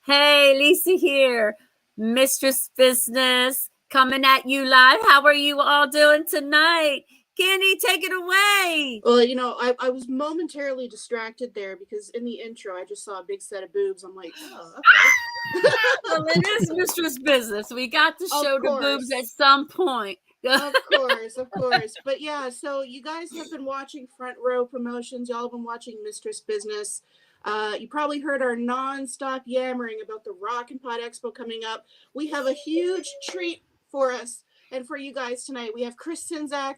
Hey, Lisa here. Mistress Business coming at you live. How are you all doing tonight? Kandi, take it away. Well, I was momentarily distracted there because in the intro I just saw a big set of boobs. I'm like, oh, okay. Well, it is Mistress Business. We got to show the boobs at some point. Of course. But yeah, so you guys have been watching Front Row Promotions. Y'all have been watching Mistress Business. You probably heard our non-stop yammering about the Rock and Pod Expo coming up. We have a huge treat for us and for you guys tonight. We have Chris Czynszak,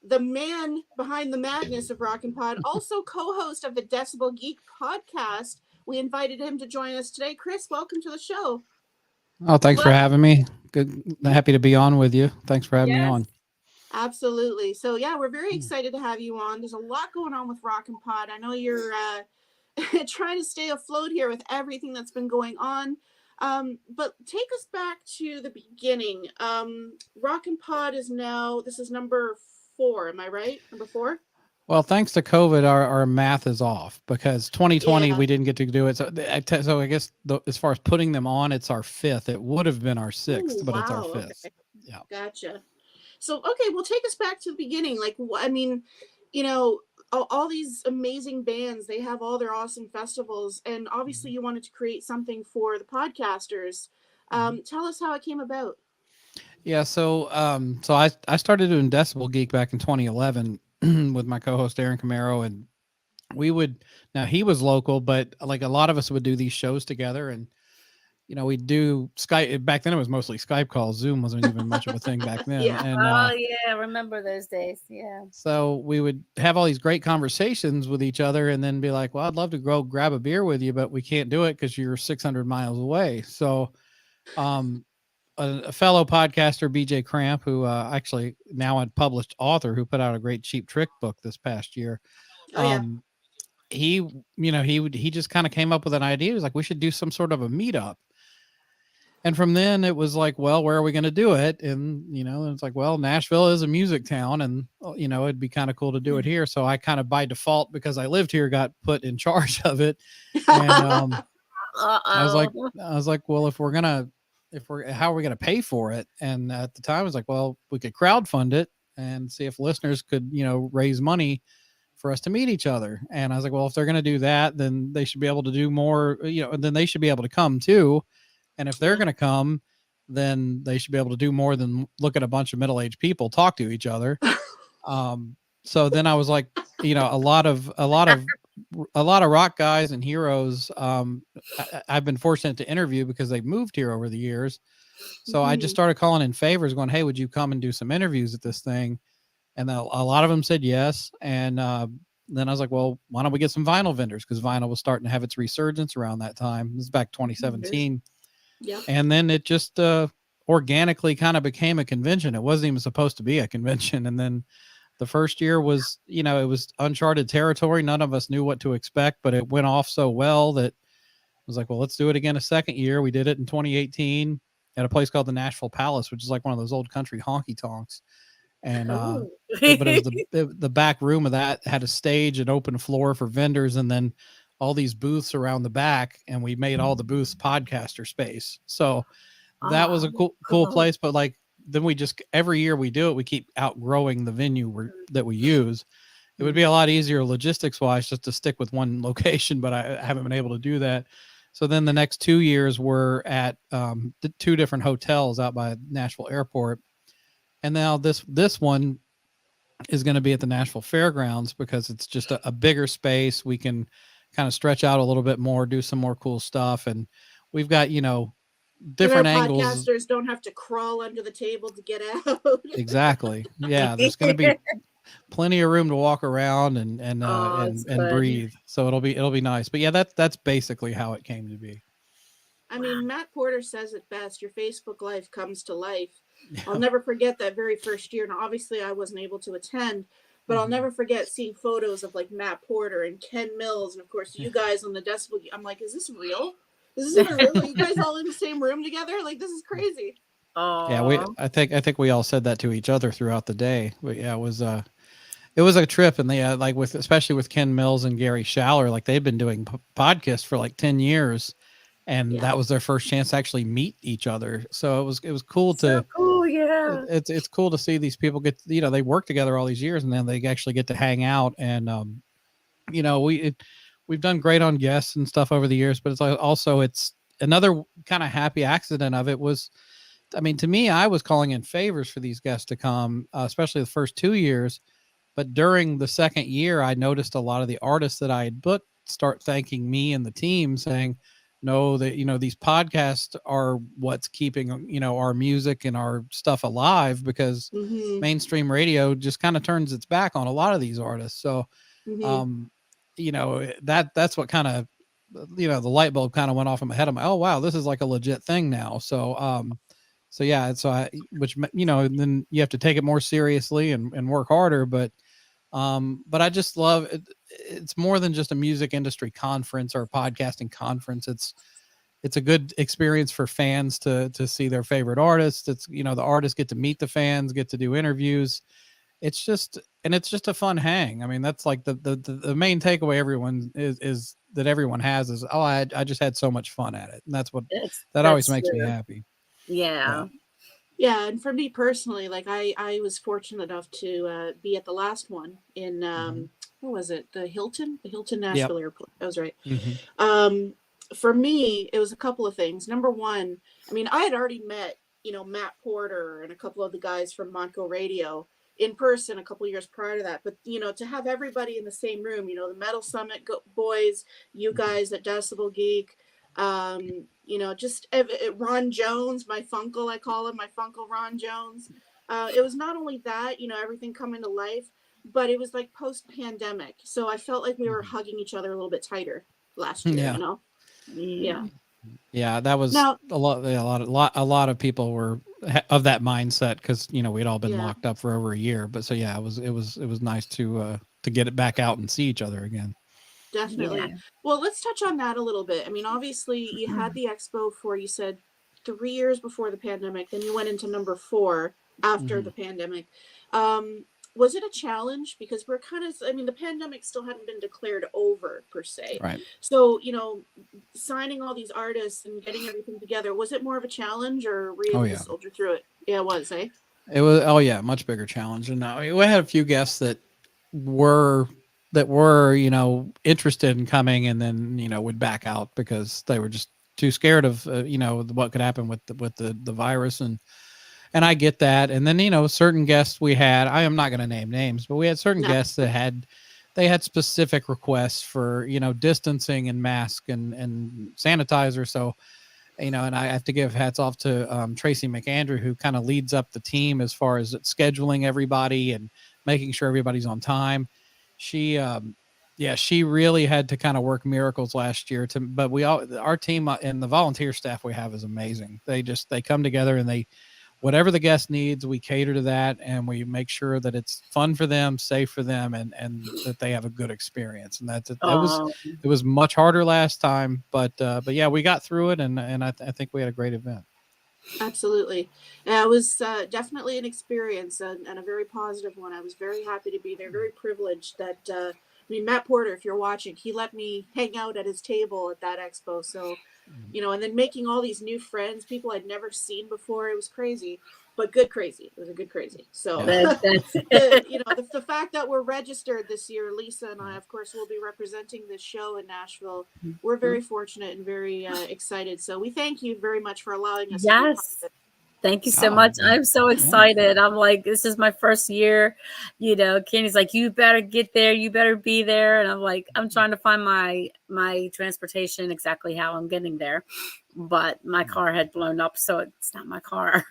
the man behind the madness of Rock and Pod, also co-host of the Decibel Geek podcast. We invited him to join us today. Chris, welcome to the show. Oh, thanks for having me. Good. Happy to be on with you. Thanks for having me on. Absolutely. So yeah, we're very excited to have you on. There's a lot going on with Rock and Pod. I know you're trying to stay afloat here with everything that's been going on. But take us back to the beginning. Rock and Pod is now, this is number 4. Am I right? Number 4? Well, thanks to COVID, our math is off because 2020 we didn't get to do it. So I guess as far as putting them on, it's our 5th. It would have been our 6th, but it's our 5th. Okay. Yeah. Gotcha. So, okay, well, take us back to the beginning. Like, I mean, all these amazing bands, they have all their awesome festivals. And obviously you wanted to create something for the podcasters. Tell us how it came about. Yeah. So I started doing Decibel Geek back in 2011 with my co-host Aaron Camaro, and now he was local, but like a lot of us would do these shows together, and we'd do Skype. Back then it was mostly Skype calls. Zoom wasn't even much of a thing back then. Yeah. And, I remember those days. Yeah. So we would have all these great conversations with each other and then be like, well, I'd love to go grab a beer with you, but we can't do it because you're 600 miles away. So a fellow podcaster, BJ Cramp, who actually now a published author who put out a great Cheap Trick book this past year. He just kind of came up with an idea. He was like, we should do some sort of a meetup. And from then it was like, well, where are we going to do it? And, it's like, well, Nashville is a music town and, it'd be kind of cool to do it here. So I kind of by default, because I lived here, got put in charge of it. And I was like, well, how are we going to pay for it? And at the time I was like, well, we could crowdfund it and see if listeners could, raise money for us to meet each other. And I was like, well, if they're going to do that, then they should be able to do more, and then they should be able to come too. And if they're going to come, then they should be able to do more than look at a bunch of middle-aged people talk to each other. So then I was like, a lot of rock guys and heroes I've been fortunate to interview because they've moved here over the years. So I just started calling in favors going, hey, would you come and do some interviews at this thing? And a lot of them said yes. And then I was like, well, why don't we get some vinyl vendors? Because vinyl was starting to have its resurgence around that time. This is back 2017. Yeah. And then it just organically kind of became a convention. It wasn't even supposed to be a convention. And then the first year was, it was uncharted territory. None of us knew what to expect, but it went off so well that it was like, well, let's do it again a second year. We did it in 2018 at a place called the Nashville Palace, which is like one of those old country honky tonks. And but it was the back room of that had a stage, an open floor for vendors, and then all these booths around the back, and we made all the booths podcaster space. So that was a cool place. But like, then we just, every year we do it, we keep outgrowing the venue that we use. It would be a lot easier logistics wise just to stick with one location, but I haven't been able to do that. So then the next 2 years we're at the 2 different hotels out by Nashville Airport. And now this one is going to be at the Nashville Fairgrounds because it's just a bigger space. We can kind of stretch out a little bit more, do some more cool stuff. And we've got, different angles. Podcasters don't have to crawl under the table to get out. Exactly. Yeah. There's going to be plenty of room to walk around and breathe. So it'll be nice. But yeah, that's basically how it came to be. I mean, Matt Porter says it best. Your Facebook life comes to life. Yeah. I'll never forget that very first year. Now, obviously, I wasn't able to attend, but I'll never forget seeing photos of like Matt Porter and Ken Mills, and of course, you guys on the Decibel. I'm like, is this real? Is this even real? Are you guys all in the same room together? Like, this is crazy. Yeah, I think we all said that to each other throughout the day. But yeah, it was a trip, and they especially with Ken Mills and Gary Schaller, like they've been doing podcasts for like 10 years. and that was their first chance to actually meet each other. So it was cool to cool, yeah. It's cool to see these people get, you know, they work together all these years and then they actually get to hang out. And you know, we've done great on guests and stuff over the years, but it's also it's another kind of happy accident of it was, I mean, to me, I was calling in favors for these guests to come, especially the first 2 years. But during the second year, I noticed a lot of the artists that I had booked start thanking me and the team, saying, no, that, you know, these podcasts are what's keeping, you know, our music and our stuff alive, because mainstream radio just kind of turns its back on a lot of these artists. So, you know, that's what kind of, you know, the light bulb kind of went off in my head. I'm like, oh, wow, this is like a legit thing now. So, so yeah, which, you know, then you have to take it more seriously and work harder. But I just love it. It's more than just a music industry conference or a podcasting conference. It's a good experience for fans to see their favorite artists. It's, you know, the artists get to meet the fans, get to do interviews. It's just a fun hang. I mean, that's like the main takeaway everyone is that everyone has is, oh, I just had so much fun at it. And that's always makes me happy. Yeah. Yeah, and for me personally, like I was fortunate enough to be at the last one in what was it? The Hilton Nashville Airport. That was right. For me, it was a couple of things. Number one, I mean, I had already met, you know, Matt Porter and a couple of the guys from Montco Radio in person a couple of years prior to that. But, you know, to have everybody in the same room, you know, the Metal Summit boys, you guys at Decibel Geek, you know, just Ron Jones, my Funkle, I call him, my Funkle Ron Jones. It was not only that, you know, everything coming to life, but it was like post-pandemic. So I felt like we were hugging each other a little bit tighter last year, you know? Yeah, that was a lot of people were of that mindset, because, you know, we'd all been locked up for over a year. But so yeah, it was nice to get it back out and see each other again. Definitely. Yeah. Well, let's touch on that a little bit. I mean, obviously you had the Expo for, you said 3 years before the pandemic, then you went into number 4 after the pandemic. Was it a challenge? Because we're kind of, I mean, the pandemic still hadn't been declared over per se. Right. So, you know, signing all these artists and getting everything together, was it more of a challenge, or were you able to soldier through it? Yeah, it was, eh? It was, much bigger challenge. And we had a few guests that were, you know, interested in coming, and then, you know, would back out because they were just too scared of, you know, what could happen with the virus. And I get that. And then, you know, certain guests we had, I am not going to name names, but we had certain guests that had specific requests for, you know, distancing and mask and sanitizer. So, you know, and I have to give hats off to Tracy McAndrew, who kind of leads up the team as far as scheduling everybody and making sure everybody's on time. She really had to kind of work miracles last year but our team and the volunteer staff we have is amazing. They come together, and whatever the guest needs, we cater to that, and we make sure that it's fun for them, safe for them, and that they have a good experience. And it was much harder last time, but yeah, we got through it, and I think we had a great event. Absolutely. It was definitely an experience, and a very positive one. I was very happy to be there, very privileged that, I mean, Matt Porter, if you're watching, he let me hang out at his table at that expo. So, you know, and then making all these new friends, people I'd never seen before. It was crazy, but good crazy. It was a good crazy. So, you know, the fact that we're registered this year, Lisa and I, of course, will be representing this show in Nashville. We're very fortunate and very excited. So we thank you very much for allowing us. Yes. Thank you so much. I'm so excited. I'm like, this is my first year. You know, Kenny's like, you better get there. You better be there. And I'm like, I'm trying to find my transportation, exactly how I'm getting there. But my car had blown up, so it's not my car.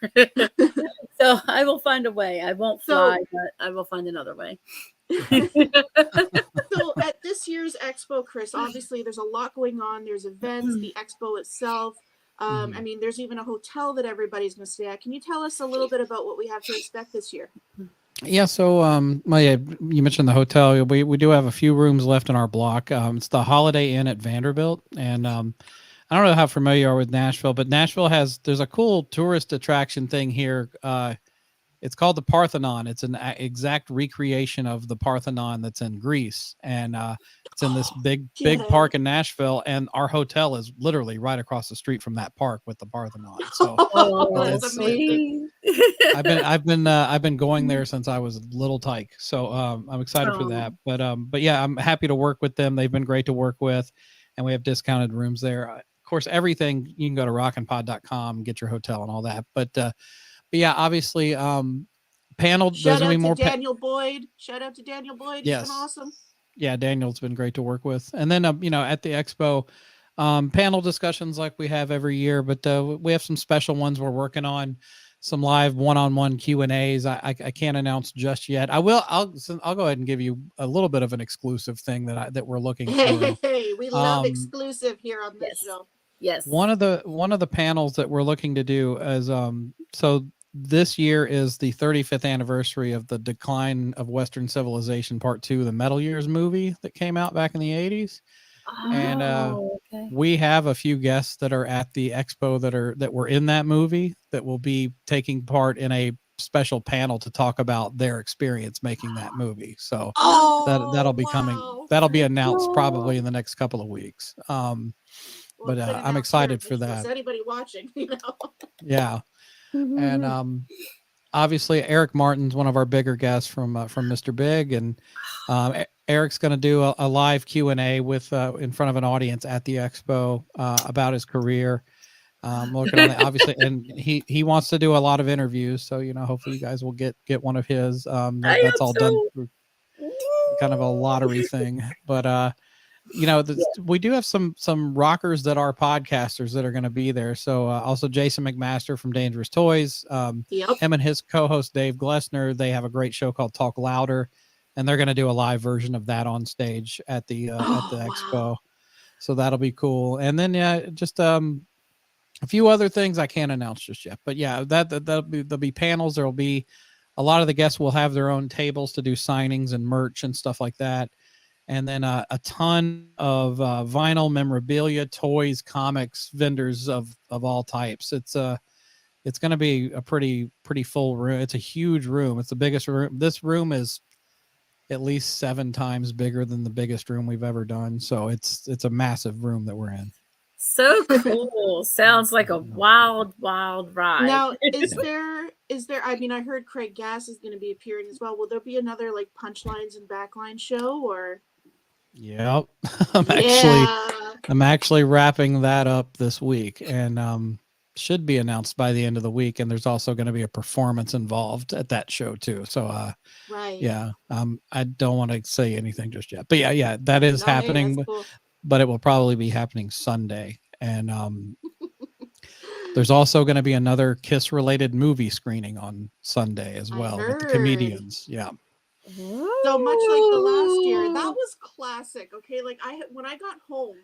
So I will find a way. I won't fly, but I will find another way. So at this year's Expo, Chris, obviously there's a lot going on. There's events, the Expo itself. I mean, there's even a hotel that everybody's going to stay at. Can you tell us a little bit about what we have to expect this year? Yeah. So, you mentioned the hotel. We do have a few rooms left in our block. It's the Holiday Inn at Vanderbilt. And, I don't know how familiar you are with Nashville, but Nashville there's a cool tourist attraction thing here. It's called the Parthenon. It's an exact recreation of the Parthenon that's in Greece. And It's in this big Yeah. park in Nashville, and our hotel is literally right across the street from that park with the Parthenon. So That's it's amazing. I've been going there since I was a little tyke. So I'm excited for that. But yeah, I'm happy to work with them. They've been great to work with, and we have discounted rooms there. Of course, everything you can go to rockandpod.com, get your hotel and all that. But yeah, obviously, panel. There's gonna be more. Daniel Boyd. Shout out to Daniel Boyd. Yes. He's been awesome. Yeah, Daniel's been great to work with. And then, you know, at the Expo, panel discussions like we have every year, but we have some special ones we're working on, some live one-on-one Q&As. I can't announce just yet. I'll go ahead and give you a little bit of an exclusive thing that we're looking through. Hey, we love exclusive here on this show. Yes. One of the panels that we're looking to do is so this year is the 35th anniversary of the decline of Western civilization part 2, the Metal Years movie that came out back in the 80s. And we have a few guests that are at the Expo that were in that movie that will be taking part in a special panel to talk about their experience making that movie. So that'll be coming. That'll be announced probably in the next couple of weeks. But I'm excited for that. Anybody watching, you know? Yeah. And obviously Eric Martin's one of our bigger guests from Mr. Big, and Eric's going to do a live Q&A with in front of an audience at the Expo about his career. Looking on that, obviously, and he wants to do a lot of interviews, so you know, hopefully you guys will get one of his. That's all done through kind of a lottery thing, but you know, we do have some rockers that are podcasters that are going to be there. So also Jason McMaster from Dangerous Toys, him and his co-host Dave Glessner, they have a great show called Talk Louder, and they're going to do a live version of that on stage at the Expo. So that'll be cool. And then just a few other things I can't announce just yet, but yeah, there'll be panels. There'll be a lot of the guests will have their own tables to do signings and merch and stuff like that. And then a ton of vinyl memorabilia, toys, comics, vendors of all types. It's going to be a pretty full room. It's a huge room. It's the biggest room. This room is at least 7 times bigger than the biggest room we've ever done. So it's a massive room that we're in. So cool. Sounds like a wild ride. Now, is there, I mean, I heard Craig Gass is going to be appearing as well. Will there be another like Punchlines and Backline show, or? Yep. I'm actually wrapping that up this week, and should be announced by the end of the week. And there's also going to be a performance involved at that show too. So yeah, I don't want to say anything just yet, but yeah, that is happening. Hey, cool. But it will probably be happening Sunday. And there's also going to be another Kiss related movie screening on Sunday as well with the comedians. Yeah. So much like the last year, that was classic. Okay, like when I got home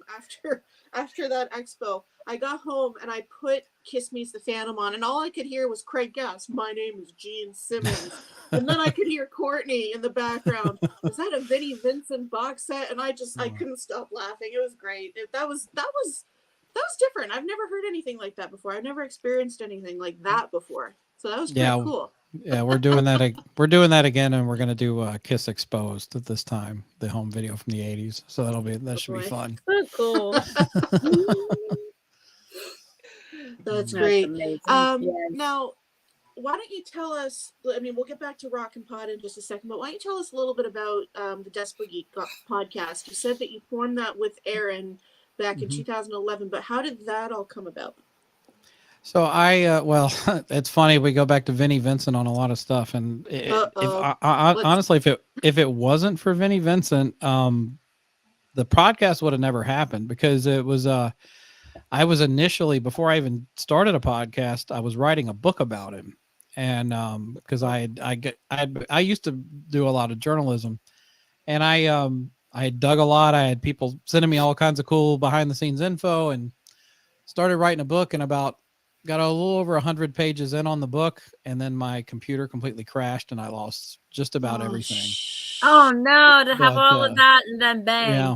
after that expo, I got home and I put Kiss Meets the Phantom on, and all I could hear was Craig Gass. My name is Gene Simmons, and then I could hear Courtney in the background. Was that a Vinnie Vincent box set? And I couldn't stop laughing. It was great. That was different. I've never heard anything like that before. I've never experienced anything like that before. So that was pretty cool. Yeah, we're doing that. We're doing that again, and we're going to do Kiss Exposed at this time, the home video from the 80s. So that should be fun. So cool. That's great. Now, why don't you tell us, I mean, we'll get back to Rock and Pod in just a second, but why don't you tell us a little bit about the Decibel Geek podcast? You said that you formed that with Aaron back in 2011, but how did that all come about? So well, it's funny. We go back to Vinnie Vincent on a lot of stuff, and honestly, if it wasn't for Vinnie Vincent, the podcast would have never happened, because it was I was initially, before I even started a podcast, I was writing a book about him, and because I used to do a lot of journalism, and I dug a lot. I had people sending me all kinds of cool behind the scenes info, and started writing a book, and got a little over 100 pages in on the book, and then my computer completely crashed and I lost just about everything. Oh no, to have all of that and then bang. Yeah.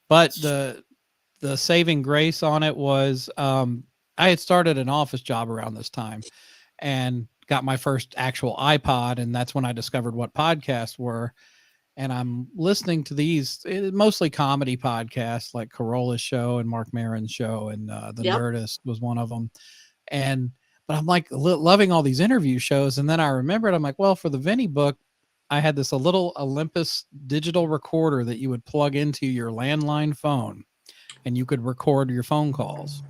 But the saving grace on it was I had started an office job around this time and got my first actual iPod, and that's when I discovered what podcasts were. and I'm listening to these mostly comedy podcasts like Carolla's show and Mark Maron's show, and The Nerdist was one of them. But I'm like loving all these interview shows. And then I remembered, I'm like, well, for the Vinny book, I had a little Olympus digital recorder that you would plug into your landline phone and you could record your phone calls.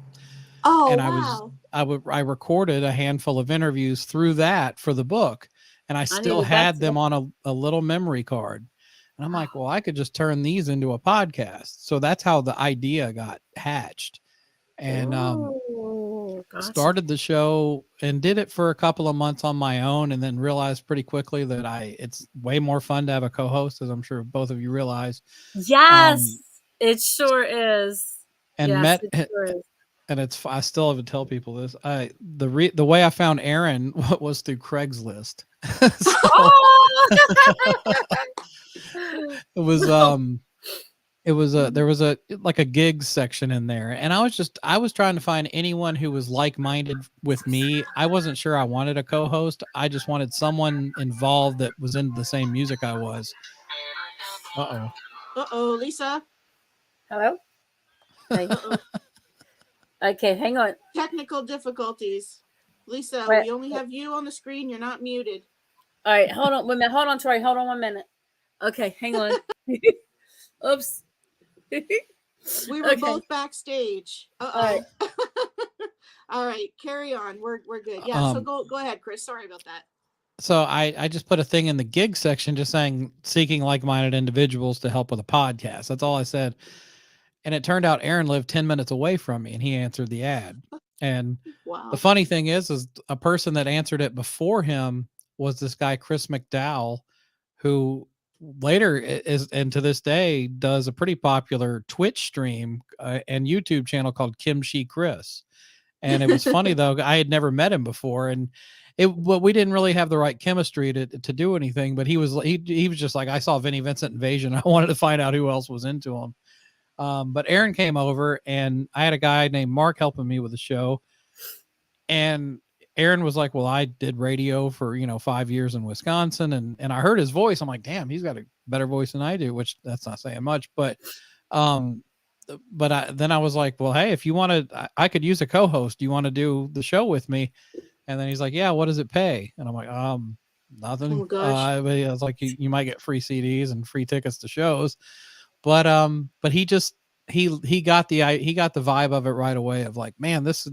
Oh, and wow. I recorded a handful of interviews through that for the book, and I still had them on a little memory card. And I'm like, well, I could just turn these into a podcast. So that's how the idea got hatched. And started the show and did it for a couple of months on my own, and then realized pretty quickly that it's way more fun to have a co-host, as I'm sure both of you realize. Yes, it sure is. And I still have to tell people this. The way I found Aaron was through Craigslist. There was a gigs section in there, and I was trying to find anyone who was like-minded with me. I wasn't sure I wanted a co-host. I just wanted someone involved that was into the same music I was. Uh-oh, Lisa. Hello? Okay, hang on. Technical difficulties. Lisa, Wait. we only have you on the screen. You're not muted. All right, hold on. Wait a minute. Hold on, Troy. Hold on 1 minute. Okay, hang on. Oops. We were both backstage. All right. All right, carry on. We're good. Yeah, so go ahead, Chris. Sorry about that. So I just put a thing in the gig section just saying seeking like-minded individuals to help with a podcast. That's all I said. And it turned out Aaron lived 10 minutes away from me, and he answered the ad. And the funny thing is a person that answered it before him was this guy, Chris McDowell, who later is, and to this day, does a pretty popular Twitch stream and YouTube channel called Kimchi Chris. And it was funny, though. I had never met him before, and we didn't really have the right chemistry to do anything. But he was just like, I saw Vinnie Vincent Invasion. I wanted to find out who else was into him. But Aaron came over, and I had a guy named Mark helping me with the show. And Aaron was like, well, I did radio for, 5 years in Wisconsin. And I heard his voice. I'm like, damn, he's got a better voice than I do, which that's not saying much. But then I was like, well, hey, if you want to, I could use a co-host. Do you want to do the show with me? And then he's like, yeah, what does it pay? And I'm like, nothing. Oh, gosh. But I was like, you might get free CDs and free tickets to shows. But he got the vibe of it right away of like, man, this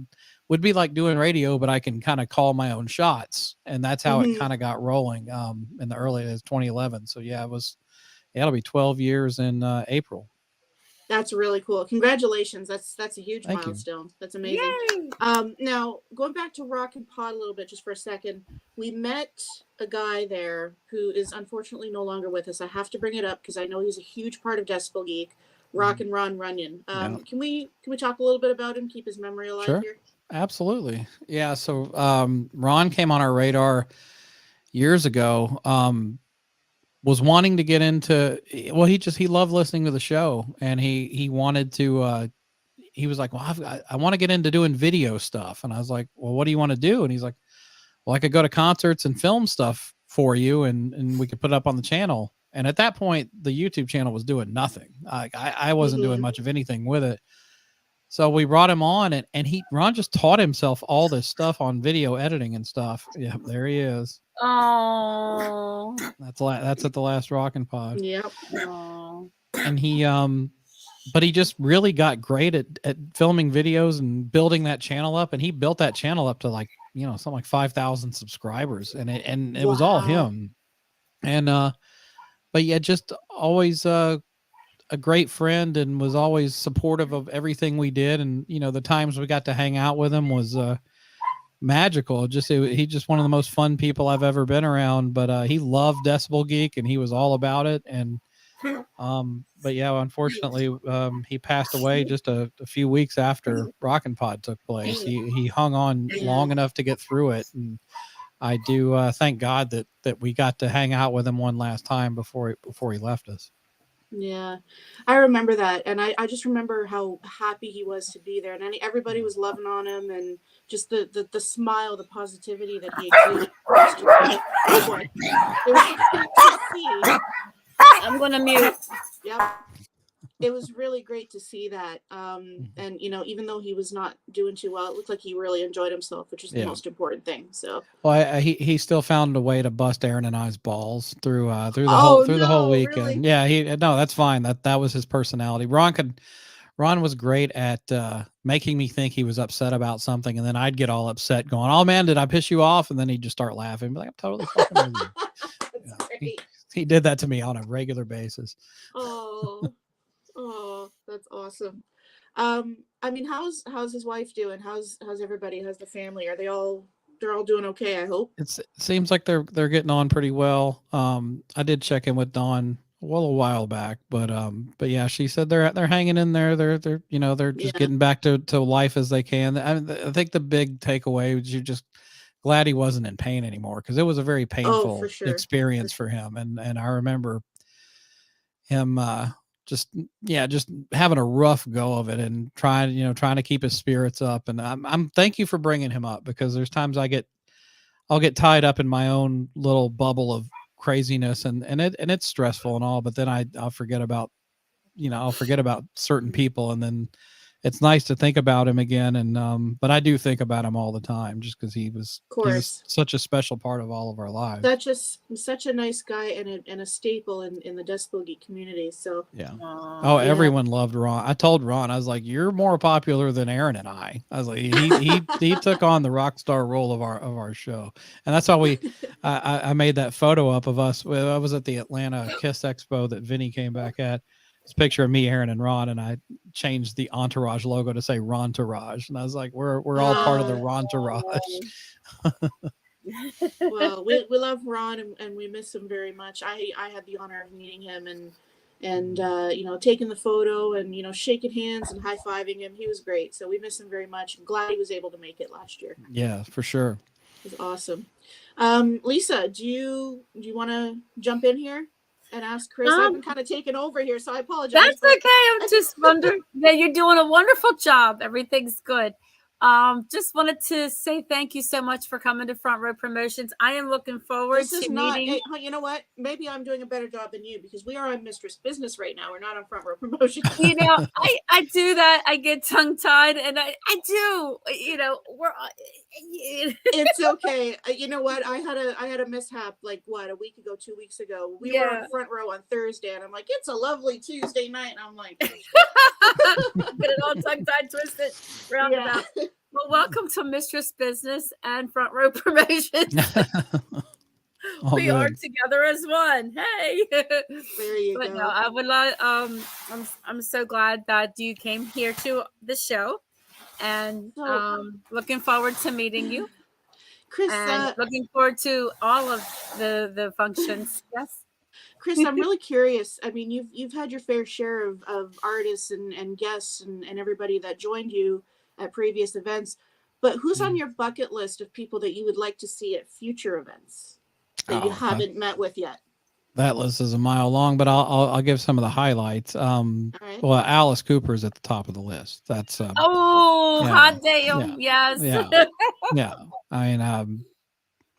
would be like doing radio, but I can kind of call my own shots. And that's how it kind of got rolling in the early days, 2011. So yeah, it'll be 12 years in April. That's really cool. Congratulations. That's a huge milestone. You. That's amazing. Now going back to Rock and Pod a little bit, just for a second, we met a guy there who is unfortunately no longer with us. I have to bring it up because I know he's a huge part of Decibel Geek, Rock and Ron Runyon. Can we talk a little bit about him? Keep his memory alive here? Absolutely. Yeah. So Ron came on our radar years ago. Was wanting to get into, well, he loved listening to the show, and he wanted to, he was like, well, I want to get into doing video stuff. And I was like, well, what do you want to do? And he's like, well, I could go to concerts and film stuff for you, and we could put it up on the channel. And at that point, the YouTube channel was doing nothing. I wasn't doing much of anything with it. So we brought him on, and Ron just taught himself all this stuff on video editing and stuff. Yeah, there he is. Oh, that's at the last Rockin' Pod. Yep. Aww. And he but he just really got great at filming videos and building that channel up. And he built that channel up to like, something like 5,000 subscribers, and it was all him. And but yeah, just always a great friend, and was always supportive of everything we did. And the times we got to hang out with him was magical. He's just one of the most fun people I've ever been around. But he loved Decibel Geek, and he was all about it. And but yeah, unfortunately, he passed away just a few weeks after Rockin' Pod took place. He hung on long enough to get through it, and I do thank God that we got to hang out with him one last time before he left us. Yeah, I remember that, and I just remember how happy he was to be there, and everybody was loving on him, and just the smile, the positivity that he exuded. It was to see. I'm gonna mute. Yep. It was really great to see that. And you know, even though he was not doing too well, it looked like he really enjoyed himself, which is the most important thing. So well, he still found a way to bust Aaron and I's balls through the whole weekend. Really? Yeah, no, that's fine. That was his personality. Ron was great at making me think he was upset about something, and then I'd get all upset, going, "Oh man, did I piss you off?" And then he'd just start laughing, be like, "I'm totally fucking with you." That's great. He did that to me on a regular basis. Oh, that's awesome. I mean, how's his wife doing? How's everybody? How's the family? They're all doing okay, I hope. It seems like they're getting on pretty well. I did check in with Dawn a while back, but yeah, she said they're hanging in there. They're just getting back to life as they can. I think the big takeaway was you're just glad he wasn't in pain anymore, because it was a very painful experience for him. And I remember him just having a rough go of it and trying to keep his spirits up. And I'm thank you for bringing him up, because there's times I'll get tied up in my own little bubble of craziness, and it's stressful and all, but then I'll forget about certain people, and then it's nice to think about him again. And but I do think about him all the time, just because he was such a special part of all of our lives. Such a nice guy and a staple in the Decibel Geek community. So yeah. Everyone loved Ron. I told Ron, I was like, "You're more popular than Aaron and I." I was like, he took on the rock star role of our show, and that's why I made that photo up of us. I was at the Atlanta Kiss Expo that Vinny came back at. It's a picture of me, Aaron, and Ron, and I changed the Entourage logo to say Rontourage, and I was like, we're all part of the Rontourage. Well, we love Ron, and we miss him very much. I had the honor of meeting him and taking the photo and shaking hands and high-fiving him. He was great. So we miss him very much. I'm glad he was able to make it last year. Yeah, for sure. It was awesome. Lisa, do you want to jump in here and ask Chris? I've been kind of taking over here, so I apologize. That's okay. I'm just wondering that you're doing a wonderful job. Everything's good. Just wanted to say thank you so much for coming to Front Row Promotions. I am looking forward to meeting. You know what? Maybe I'm doing a better job than you, because we are on Mistress Business right now. We're not on Front Row Promotions. I do that. I get tongue tied, and I do. It's okay. You know what? I had a mishap like a week ago, 2 weeks ago. We were on Front Row on Thursday, and I'm like, it's a lovely Tuesday night, and I'm like, get it all tongue tied, twisted, roundabout. Well, welcome to Mistress Business and Front Row Promotions. We are together as one. Hey, there you go. No, I would love. I'm so glad that you came here to the show, and looking forward to meeting you, Chris. And looking forward to all of the functions. Yes, Chris, I'm really curious. I mean, you've had your fair share of artists and guests and everybody that joined you at previous events, but who's on your bucket list of people that you would like to see at future events that you haven't met with yet? That list is a mile long, but I'll give some of the highlights. Right. Well, Alice Cooper is at the top of the list. That's hot damn, yes. Yeah. I mean,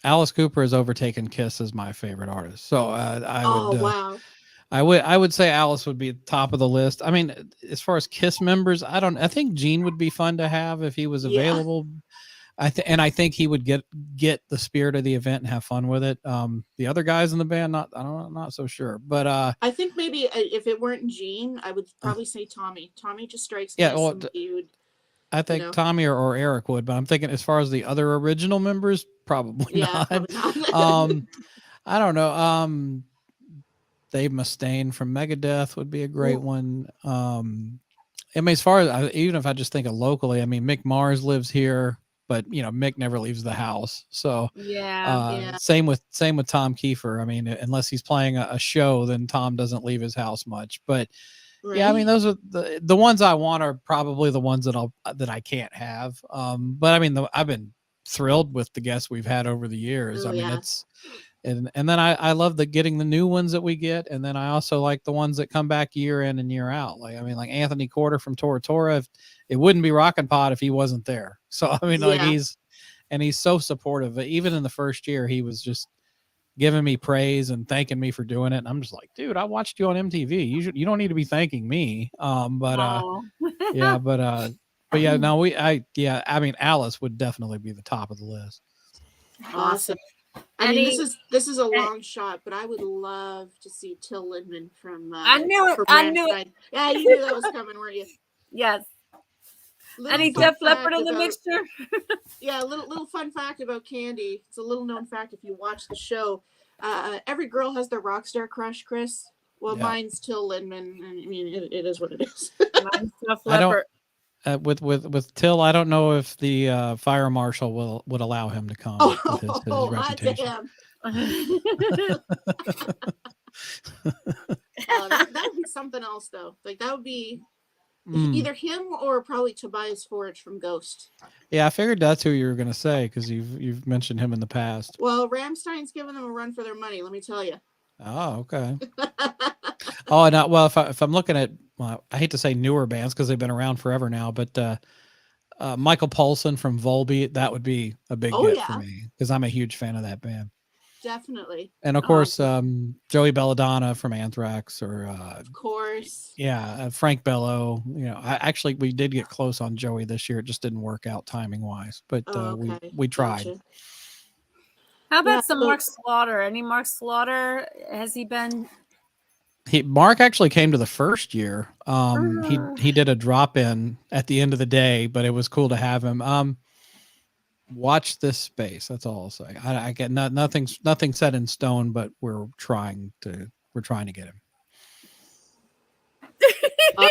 Alice Cooper has overtaken Kiss as my favorite artist. So wow. I would say Alice would be at the top of the list. I mean, as far as Kiss members, I think Gene would be fun to have if he was available. I think he would get the spirit of the event and have fun with it. The other guys in the band, I'm not so sure, but I think maybe if it weren't Gene, I would probably say Tommy. Tommy just strikes me as somebody would. I think Tommy or Eric would, but I'm thinking as far as the other original members, probably not. Probably not. I don't know. Dave Mustaine from Megadeth would be a great one. I mean, as far as even if I just think of locally, I mean, Mick Mars lives here, but Mick never leaves the house. So same with Tom Kiefer. I mean, unless he's playing a show, then Tom doesn't leave his house much. But yeah, I mean, those are the ones I want are probably the ones that I can't have. But I mean, I've been thrilled with the guests we've had over the years. I mean, it's. And then I love getting the new ones that we get, and then I also like the ones that come back year in and year out. Like Anthony Corder from Tora Tora, it wouldn't be Rockin' Pod if he wasn't there. So I mean, he's so supportive. Even in the first year, he was just giving me praise and thanking me for doing it. And I'm just like, dude, I watched you on MTV. You don't need to be thanking me. Yeah, but yeah, no, I mean, Alice would definitely be the top of the list. Awesome. I mean, this is a long shot, but I would love to see Till Lindemann from. I knew it. From I knew it. Yeah, you knew that was coming, weren't you? Yes. Any Def Leppard in the mixture? Yeah, little fun fact about Kandi. It's a little known fact if you watch the show. Every girl has their rock star crush, Chris. Well, mine's Till Lindemann. I mean, it is what it is. Mine's Def Leppard. With Till, I don't know if the fire marshal would allow him to come with his reputation. That would be something else, though. Like that would be either him or probably Tobias Forge from Ghost. Yeah, I figured that's who you were going to say because you've mentioned him in the past. Well, Rammstein's giving them a run for their money. Let me tell you. Oh, okay. Well, if I'm looking at, well, I hate to say newer bands because they've been around forever now, but Michael Paulson from Volbeat, that would be a big get for me because I'm a huge fan of that band. Definitely. And of course, Joey Belladonna from Anthrax, or of course, Frank Bello. You know, we did get close on Joey this year. It just didn't work out timing wise, but we tried. Gotcha. How about some Mark Slaughter? Any Mark Slaughter? Has he been? Mark actually came to the first year. He did a drop in at the end of the day, but it was cool to have him. Watch this space. That's all I'll say. I get nothing set in stone, but we're trying to get him.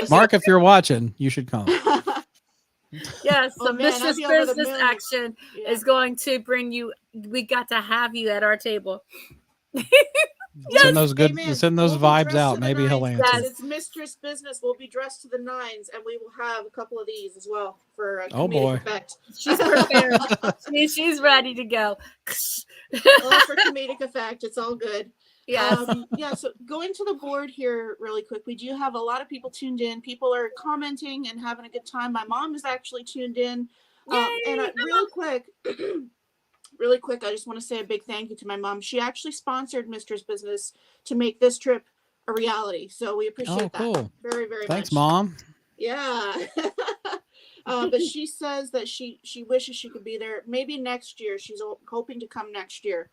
Mark, if you're watching, you should come. Yes, so Mistress Business Action is going to bring you. We got to have you at our table. Send those vibes out. Maybe he'll answer. Yes, it's Mistress Business. We'll be dressed to the nines, and we will have a couple of these as well for comedic effect. She's prepared. She's ready to go. For comedic effect, it's all good. Yes. So going to the board here really quick, we do have a lot of people tuned in. People are commenting and having a good time. My mom is actually tuned in. Really quick, I just want to say a big thank you to my mom. She actually sponsored Mistress Business to make this trip a reality. So we appreciate that. Cool. Very, very much. Thanks, Mom. Yeah. But she says that she wishes she could be there. Maybe next year. She's hoping to come next year.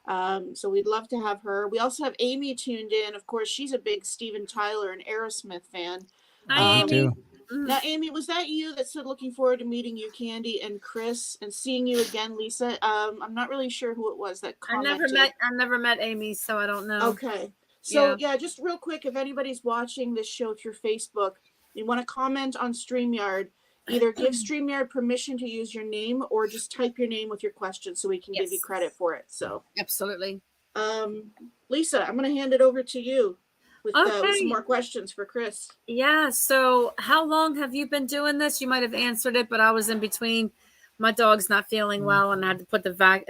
So we'd love to have her. We also have Amy tuned in. Of course, she's a big Steven Tyler and Aerosmith fan. Hi, Amy. Now, Amy, was that you that said looking forward to meeting you, Kandi and Chris, and seeing you again, Lisa? I'm not really sure who it was that commented. I never met Amy, so I don't know. Okay. So just real quick, if anybody's watching this show through Facebook, you want to comment on StreamYard, either give StreamYard permission to use your name or just type your name with your question so we can give you credit for it. So absolutely. Lisa, I'm going to hand it over to you with some more questions for Chris. Yeah. So how long have you been doing this? You might have answered it, but I was in between. My dog's not feeling well, and I had to put I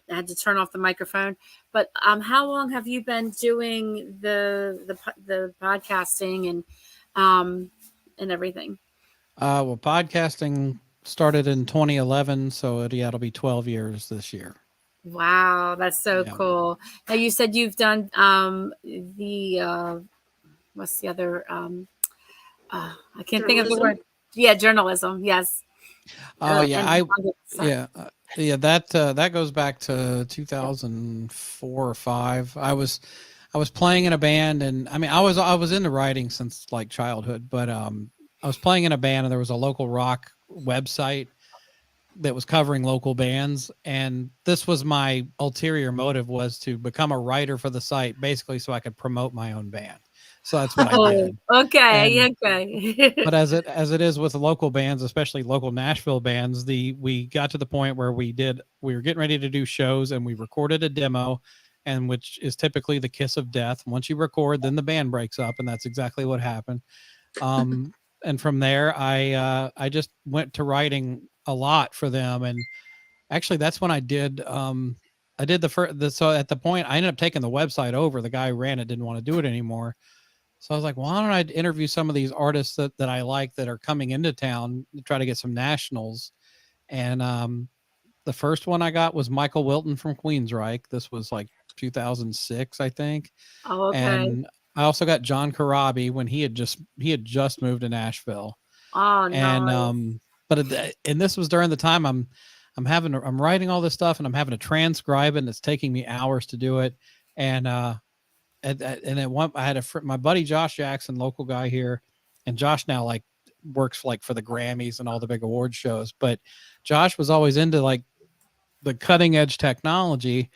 had to turn off the microphone. But how long have you been doing the podcasting and everything? Well, podcasting started in 2011, so it'll be 12 years this year. Wow, that's so cool. Now you said you've done what's the other I can't think of the word. Yeah, journalism. Yes. That goes back to 2004 or 5. I was playing in a band, and I mean I was into writing since like childhood, but I was playing in a band, and there was a local rock website that was covering local bands, and this was my ulterior motive, was to become a writer for the site, basically so I could promote my own band. So that's what I did. Okay. But as it is with local bands, especially local Nashville bands, we got to the point where we were getting ready to do shows, and we recorded a demo, and which is typically the kiss of death. Once you record, then the band breaks up, and that's exactly what happened. And from there, I just went to writing a lot for them, and actually that's when I did the first. So at the point, I ended up taking the website over. The guy who ran it didn't want to do it anymore, so I was like, well, why don't I interview some of these artists that I like that are coming into town to try to get some nationals, and the first one I got was Michael Wilton from Queensryche. This was like 2006, I think. Oh, okay. And I also got John Karabi when he had just moved to Nashville. Oh, And nice. and this was during the time I'm writing all this stuff and I'm having to transcribe it, and it's taking me hours to do it. And at one, I had my buddy Josh Jackson, local guy here, and Josh now like works like for the Grammys and all the big award shows. But Josh was always into like the cutting edge technology.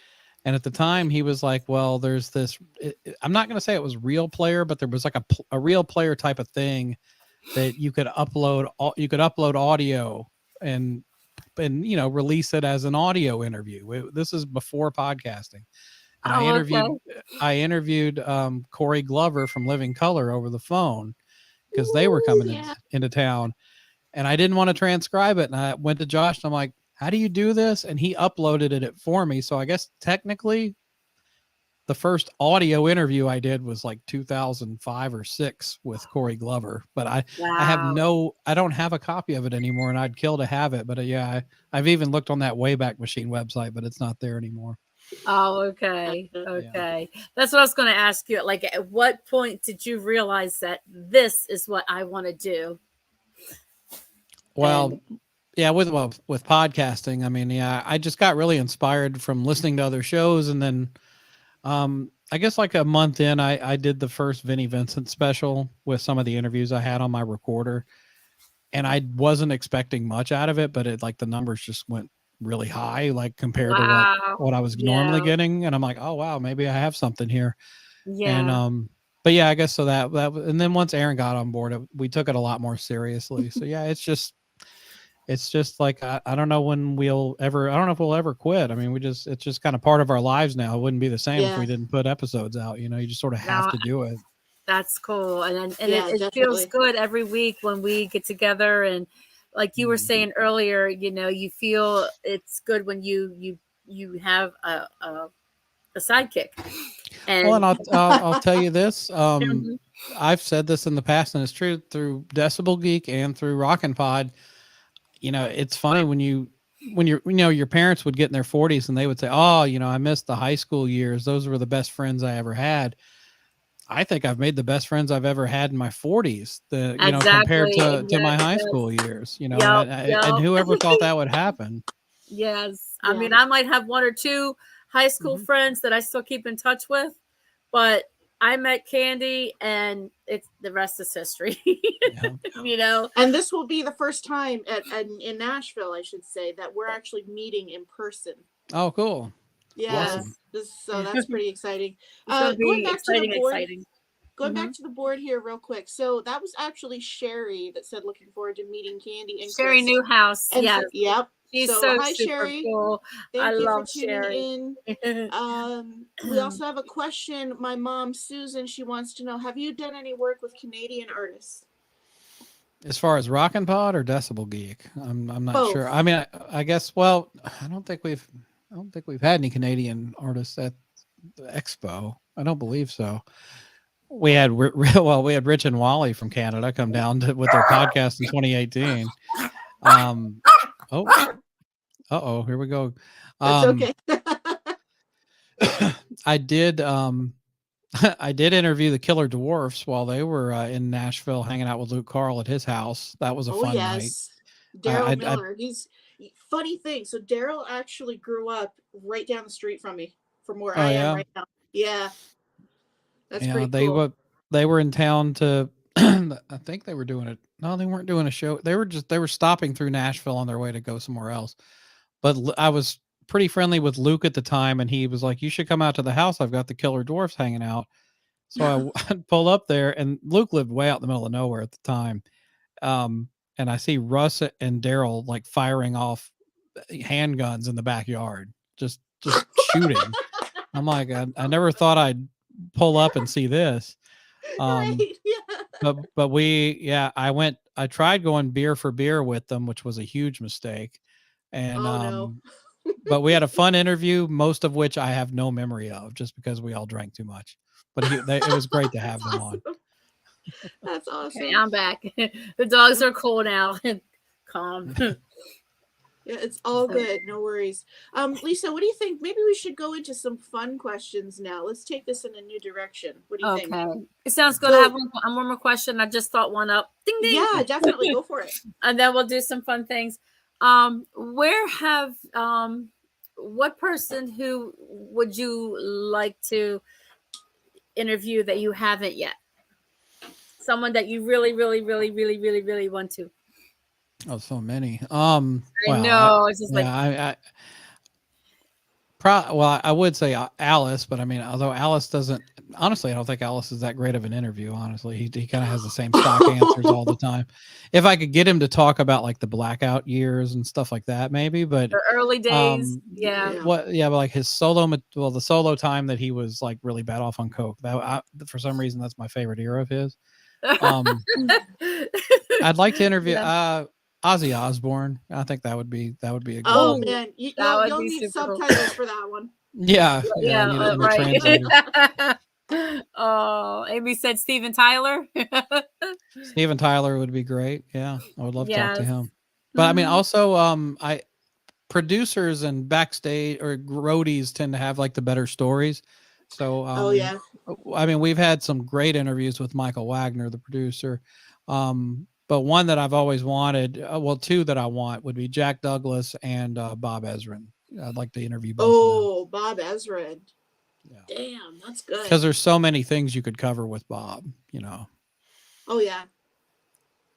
And at the time he was like, well, there's this, I'm not going to say it was Real Player, but there was like a Real Player type of thing that you could upload audio and release it as an audio interview. This is before podcasting. And I interviewed Corey Glover from Living Color over the phone because they were coming into town, and I didn't want to transcribe it. And I went to Josh and I'm like, how do you do this? And he uploaded it for me. So I guess technically the first audio interview I did was like 2005 or 6 with Corey Glover, but I don't have a copy of it anymore, and I'd kill to have it. But I've even looked on that Wayback Machine website, but it's not there anymore. Oh, okay. Okay. Yeah. That's what I was going to ask you. Like, at what point did you realize that this is what I want to do? Well, with podcasting, I mean, I just got really inspired from listening to other shows. And then I guess like a month in, I did the first Vinnie Vincent special with some of the interviews I had on my recorder. And I wasn't expecting much out of it, but it like the numbers just went really high, like compared to what I was normally getting. And I'm like, oh wow, maybe I have something here. Yeah. And but yeah, I guess so that and then once Aaron got on board, we took it a lot more seriously. So yeah, it's just like I don't know when I don't know if we'll ever quit. I mean, it's just kind of part of our lives now. It wouldn't be the same if we didn't put episodes out. You just sort of have to do it. That's cool. And it feels good every week when we get together, and like you were saying earlier, you feel it's good when you have a sidekick. And I'll tell you this. I've said this in the past, and it's true through Decibel Geek and through Rockin' Pod. It's funny when your parents would get in their 40s and they would say, oh, I missed the high school years. Those were the best friends I ever had. I think I've made the best friends I've ever had in my 40s, compared to my high school years, and whoever thought that would happen. Yes. I mean, I might have one or two high school friends that I still keep in touch with, but I met Kandi and the rest is history. And this will be the first time in Nashville, I should say, that we're actually meeting in person. Oh, cool. Yeah. Awesome. So that's pretty exciting. Going back to the board here real quick. So that was actually Sherry that said looking forward to meeting Kandi and Sherry Chris. Newhouse. Yes. Yep. She's so hi, super Sherry. Cool. Thank you love for tuning Sherry. In. We also have a question. My mom, Susan, she wants to know, have you done any work with Canadian artists? As far as Rockin' Pod or Decibel Geek? I'm not Both. Sure. I mean, I guess, well, I don't think we've had any Canadian artists at the Expo. I don't believe so. We had Rich and Wally from Canada come down with their podcast in 2018. Here we go. That's okay. I did interview the Killer Dwarfs while they were in Nashville hanging out with Luke Carl at his house. That was a fun night. Daryl Miller. He's funny thing. So Daryl actually grew up right down the street from me, from where I am right now. Yeah. That's pretty cool. They were in town to I think they were doing it. No, they weren't doing a show. They were stopping through Nashville on their way to go somewhere else. But I was pretty friendly with Luke at the time, and he was like, you should come out to the house. I've got the Killer Dwarfs hanging out. So I pull up there, and Luke lived way out in the middle of nowhere at the time. And I see Russ and Daryl like firing off handguns in the backyard, just shooting. I'm like, I never thought I'd pull up and see this. Right, yeah. But I tried going beer for beer with them, which was a huge mistake. And but we had a fun interview, most of which I have no memory of, just because we all drank too much. But it was great to have them on. That's awesome. Okay, I'm back. The dogs are cool now. Calm. Yeah, it's all good. No worries. Lisa, what do you think? Maybe we should go into some fun questions now. Let's take this in a new direction. What do you think? Okay. It sounds good. So- I have one more question. I just thought one up. Ding ding. Yeah, definitely. Go for it. And then we'll do some fun things. Where have what person who would you like to interview that you haven't yet? Someone that you really, really, really, really, really, really want to. Oh, so many. I know. It's just I would say Alice, but I mean, although Alice doesn't, honestly, I don't think Alice is that great of an interview. Honestly, he kind of has the same stock answers all the time. If I could get him to talk about like the blackout years and stuff like that, maybe, but the early days. but like his the solo time that he was like really bad off on coke. For some reason, that's my favorite era of his. I'd like to interview Ozzy Osbourne. I think that would be a good Oh one. man, you'll need subtitles for that one. Yeah, right. Oh, Amy said Steven Tyler. Steven Tyler would be great. Yeah, I would love to talk to him. But I mean, Mm-hmm. also, producers and backstage or roadies tend to have like the better stories. So, I mean, we've had some great interviews with Michael Wagner, the producer. But one that I've always wanted, two that I want would be Jack Douglas and Bob Ezrin. I'd like to interview both of them. Bob Ezrin. Yeah. Damn, that's good. Because there's so many things you could cover with Bob, you know. Oh yeah.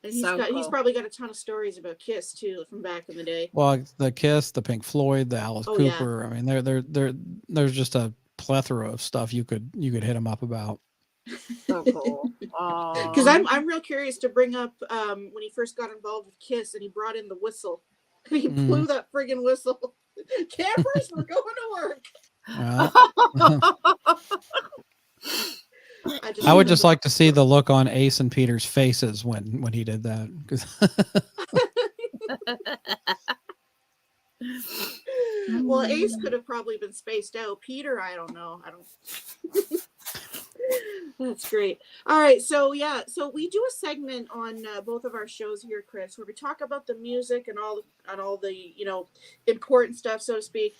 And he's probably got a ton of stories about Kiss too from back in the day. Well, the Kiss, the Pink Floyd, the Alice Cooper. Yeah. I mean, there's just a plethora of stuff you could hit him up about. So cool. Because I'm real curious to bring up when he first got involved with Kiss and he brought in the whistle. And he blew that friggin' whistle. Campers, we're going to work. I would just like to see the look on Ace and Peter's faces when he did that. Well, Ace could have probably been spaced out. Peter, I don't know. That's great. All right, so we do a segment on both of our shows here, Chris, where we talk about the music and all the important stuff, so to speak.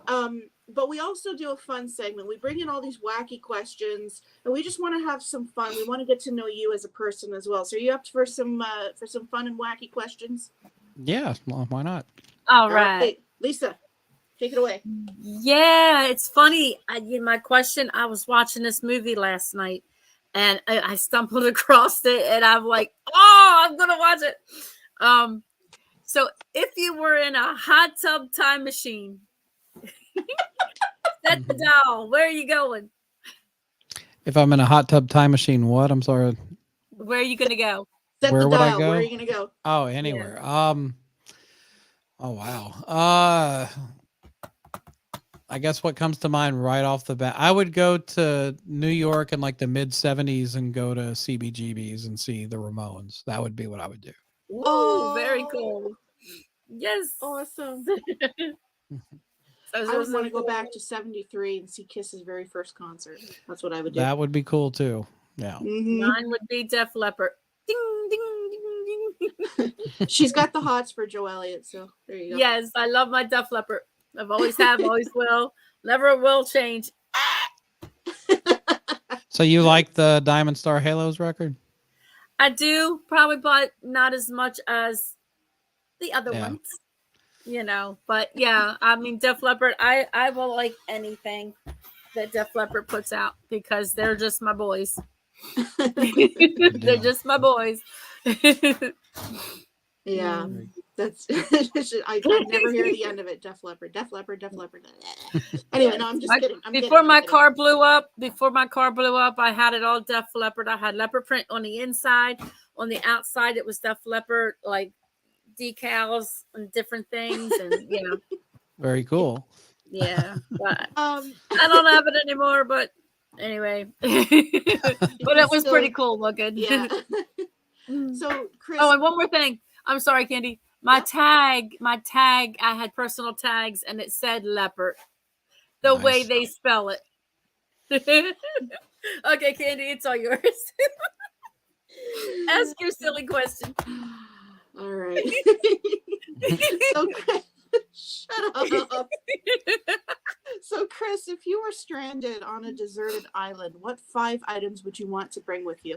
But we also do a fun segment. We bring in all these wacky questions, and we just want to have some fun. We want to get to know you as a person as well. So, are you up for some fun and wacky questions? Yeah, well, why not? All right. Hey, Lisa, take it away. Yeah, it's funny. My question, I was watching this movie last night and I stumbled across it and I'm like, oh, I'm going to watch it. So if you were in a hot tub time machine, set the dial, where are you going? If I'm in a hot tub time machine, what? I'm sorry. Where are you going to go? Set the dial. Where are you going to go? Oh, anywhere. Yeah. Oh, wow. I guess what comes to mind right off the bat, I would go to New York in like the mid 70s and go to CBGB's and see the Ramones. That would be what I would do. Oh, very cool. Yes. Awesome. I would want to go back to 73 and see Kiss's very first concert. That's what I would do. That would be cool too. Yeah. Mm-hmm. Mine would be Def Leppard. Ding, ding, ding, ding. She's got the hots for Joe Elliott, so there you go. Yes, I love my Def Leppard. I've always have, always will. Never will change. So you like the Diamond Star Halos record? I do, probably, but not as much as the other ones. But yeah, I mean, Def Leppard, I will like anything that Def Leppard puts out because they're just my boys. They're just my boys. Yeah, that's I never hear the end of it. Def Leppard. Anyway, no, I'm just kidding. Before my car blew up, I had it all Def Leppard. I had leopard print on the inside. On the outside, it was Def Leppard, like decals and different things, and Very cool. Yeah, but I don't have it anymore. But anyway, but it was pretty cool looking. Yeah. So, Chris. Oh, and one more thing. I'm sorry, Kandi. My tag, I had personal tags and it said leopard. The way they spell it. Okay, Kandi, it's all yours. Ask your silly question. All right. Shut up. So, Chris, if you were stranded on a deserted island, what 5 items would you want to bring with you?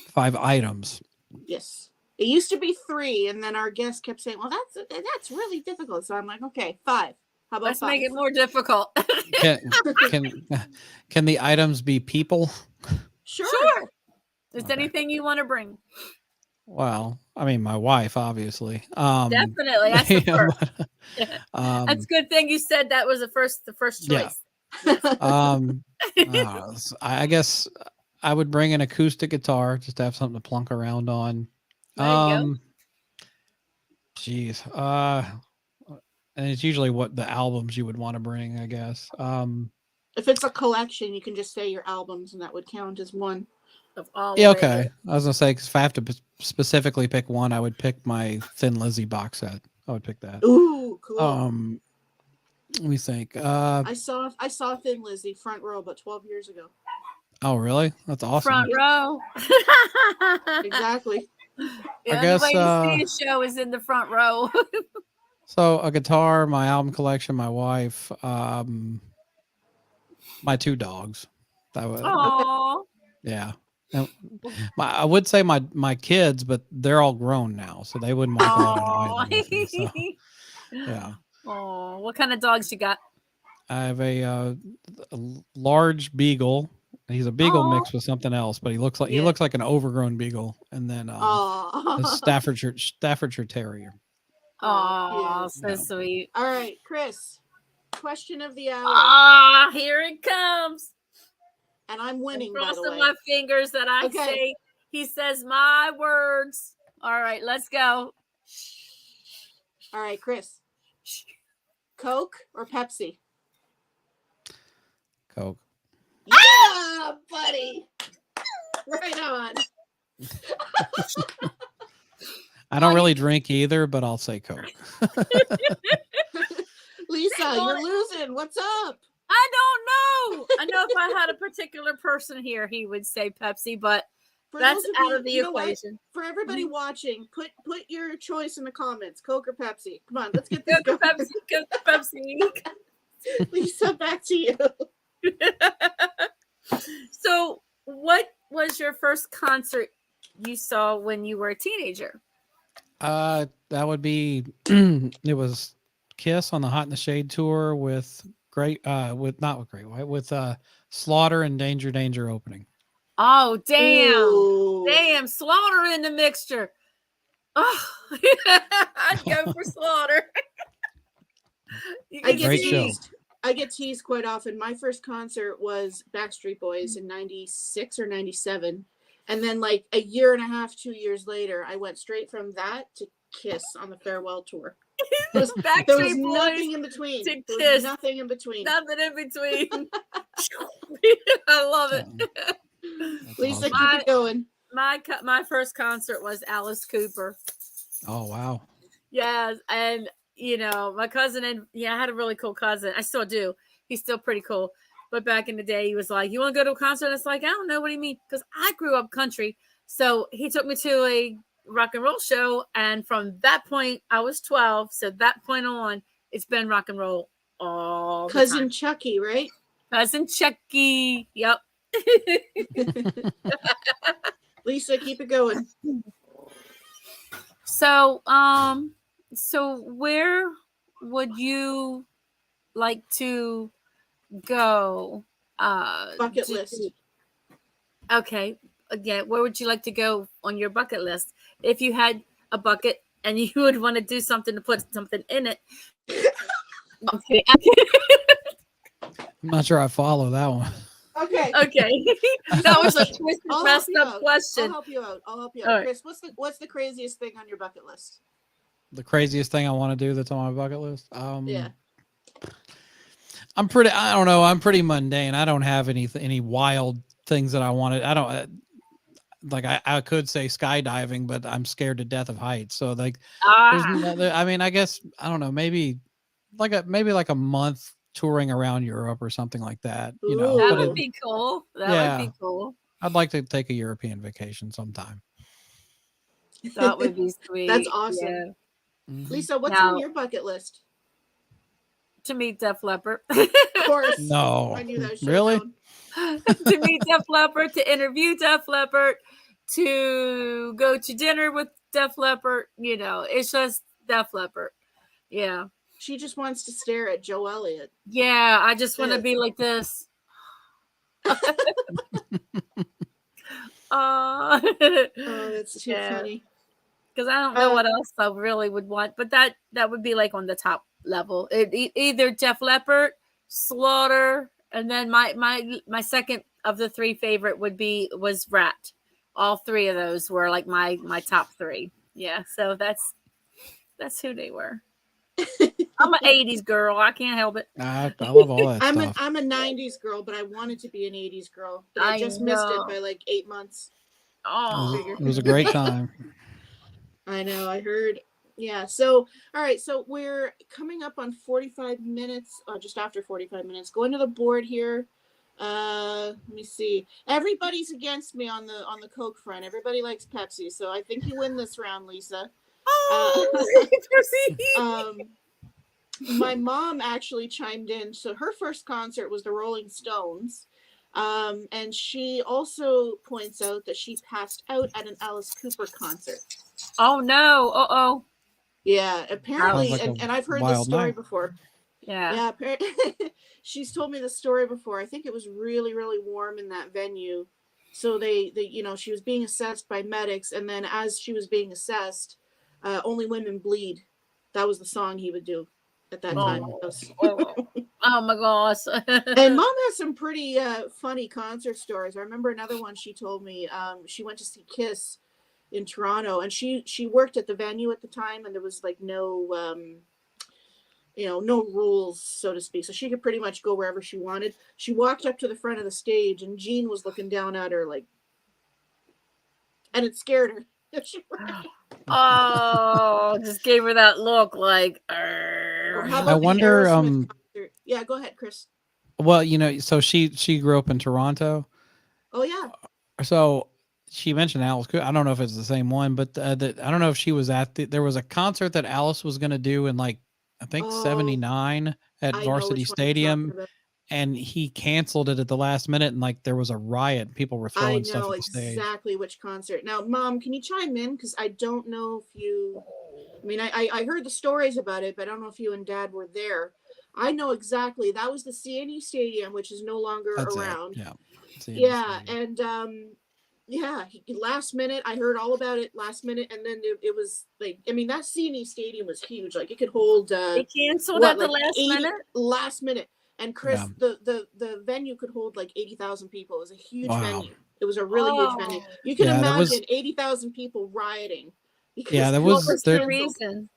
5 items. Yes. It used to be 3, and then our guest kept saying, "Well, that's really difficult." So I'm like, "Okay, 5. How about Let's 5? make it more difficult. Can the items be people? Sure. Is Okay. anything you want to bring? Well, I mean, my wife, obviously. Definitely. That's the yeah, first. but, That's a good thing you said that was the first yeah. choice. I guess I would bring an acoustic guitar just to have something to plunk around on. There you go. Geez. And it's usually what the albums you would want to bring, I guess. If it's a collection, you can just say your albums, and that would count as one. Of all Yeah, of okay. it. I was gonna say, because if I have to specifically pick one, I would pick my Thin Lizzy box set. I would pick that. Ooh, cool. Let me think. I saw Thin Lizzy front row about 12 years ago. Oh, really? That's awesome. Front row. Exactly. The I only guess, way to see a show is in the front row. So a guitar, my album collection, my wife, my 2 dogs. That was Aww. yeah. And I would say my kids, but they're all grown now, so they wouldn't want to go out on an island with me, so, yeah. Oh, what kind of dogs you got? I have a large beagle. He's a beagle Aw. mixed with something else, but he looks like an overgrown beagle, and then a Staffordshire Terrier. Oh, so Yeah. sweet. All right, Chris. Question of the hour. Ah, here it comes. And I'm winning, by the Crossing way. my fingers that I Okay. say he says my words. All right, let's go. All right, Chris. Coke or Pepsi? Coke. Yeah, buddy. Right on. I don't really drink either, but I'll say Coke. Lisa, you're losing. What's up? I don't know. I know if I had a particular person here, he would say Pepsi, but For that's those out you- of the you know what? equation. For everybody watching, put your choice in the comments. Coke or Pepsi? Come on, let's get this Go going. Pepsi, go Pepsi. Lisa, back to you. So, what was your first concert you saw when you were a teenager? That would be it was Kiss on the Hot in the Shade tour with Slaughter and Danger opening. Oh, damn. Ooh. Damn, Slaughter in the mixture. Oh, I'd go for Slaughter. You I can get Great show. teased. I get teased quite often. My first concert was Backstreet Boys in 96 or 97. And then like a year and a half, 2 years later, I went straight from that to Kiss on the farewell tour. There was Backstreet nothing Boys in between. to There was Kiss. nothing in between. Nothing in between. I love it. That's Lisa, awesome. keep it going. My first concert was Alice Cooper. Oh wow. Yes, and my cousin I had a really cool cousin. I still do. He's still pretty cool. But back in the day, he was like, "You want to go to a concert?" And it's like, I don't know what do you mean, because I grew up country. So he took me to a rock and roll show, and from that point, I was 12. So that point on, it's been rock and roll all the Cousin time. Chucky, right? Cousin Chucky. Yep. Lisa, keep it going. So where would you like to go? Bucket list. Okay. Again, where would you like to go on your bucket list? If you had a bucket and you would want to do something to put something in it. Okay. I'm not sure I follow that one. Okay. Okay. That was a twisted, I'll messed help you up out. I'll question. help you out. All right. right. Chris, what's the craziest thing on your bucket list? The craziest thing I want to do that's on my bucket list. Yeah. I'm pretty mundane. I don't have any wild things that I wanted. I don't I could say skydiving, but I'm scared to death of heights. So there's I guess, I don't know, maybe like a month touring around Europe or something like that. That would be cool. That would be cool. I'd like to take a European vacation sometime. That would be sweet. That's awesome. Yeah. Mhm. Lisa, what's Now- on your bucket list? to meet Def Leppard. Of course. No. I knew that. Really? To meet Def Leppard, to interview Def Leppard, to go to dinner with Def Leppard. You know, it's just Def Leppard. Yeah. She just wants to stare at Joe Elliott. Yeah, I just want to be like this. Oh, that's too funny. Because I don't know what else I really would want, but that would be like on the top level. Either Def Leppard, Slaughter, and then my second of the three favorite was Rat. All three of those were like my top three. Yeah, so that's who they were. I'm an 80s girl. I can't help it. I love all that stuff. I'm a 90s girl, but I wanted to be an 80s girl. But I just missed it by like 8 months. Oh, it was a great time. I know. I heard. Yeah. So, all right. So we're coming up on 45 minutes, just after 45 minutes. Going to the board here. Let me see. Everybody's against me on the Coke front. Everybody likes Pepsi, so I think you win this round, Lisa. My mom actually chimed in. So her first concert was the Rolling Stones. And she also points out that she passed out at an Alice Cooper concert. Oh no! Oh. Yeah, apparently, like and I've heard this story before. Yeah. Yeah, she's told me the story before. I think it was really, really warm in that venue. So they she was being assessed by medics, and then as she was being assessed, Only Women Bleed. That was the song he would do at that time. Oh my gosh. And mom has some pretty funny concert stories. I remember another one she told me. She went to see Kiss in Toronto, and she worked at the venue at the time, and there was like no no rules, so to speak. So she could pretty much go wherever she wanted. She walked up to the front of the stage, and Gene was looking down at her like, and it scared her. Oh, just gave her that look like. I wonder. Yeah, go ahead, Chris. Well, so she grew up in Toronto. Oh yeah. So she mentioned Alice. I don't know if it's the same one, but I don't know if she was there was a concert that Alice was going to do in like I think 79 at Varsity Stadium, and he canceled it at the last minute, and like there was a riot. People were throwing stuff at the stage. I know exactly which concert. Now, Mom, can you chime in? Because I don't know if you. I mean, I heard the stories about it, but I don't know if you and Dad were there. I know exactly. That was the CNE Stadium, which is no longer around. Yeah. Yeah, and last minute, I heard all about it last minute, and then it was like, I mean, that CNE Stadium was huge. Like it could hold. They canceled at the last minute. Last minute, and Chris, the venue could hold like 80,000 people. It was a huge venue. It was a really huge venue. You can imagine 80,000 people rioting. Yeah, that was the reason.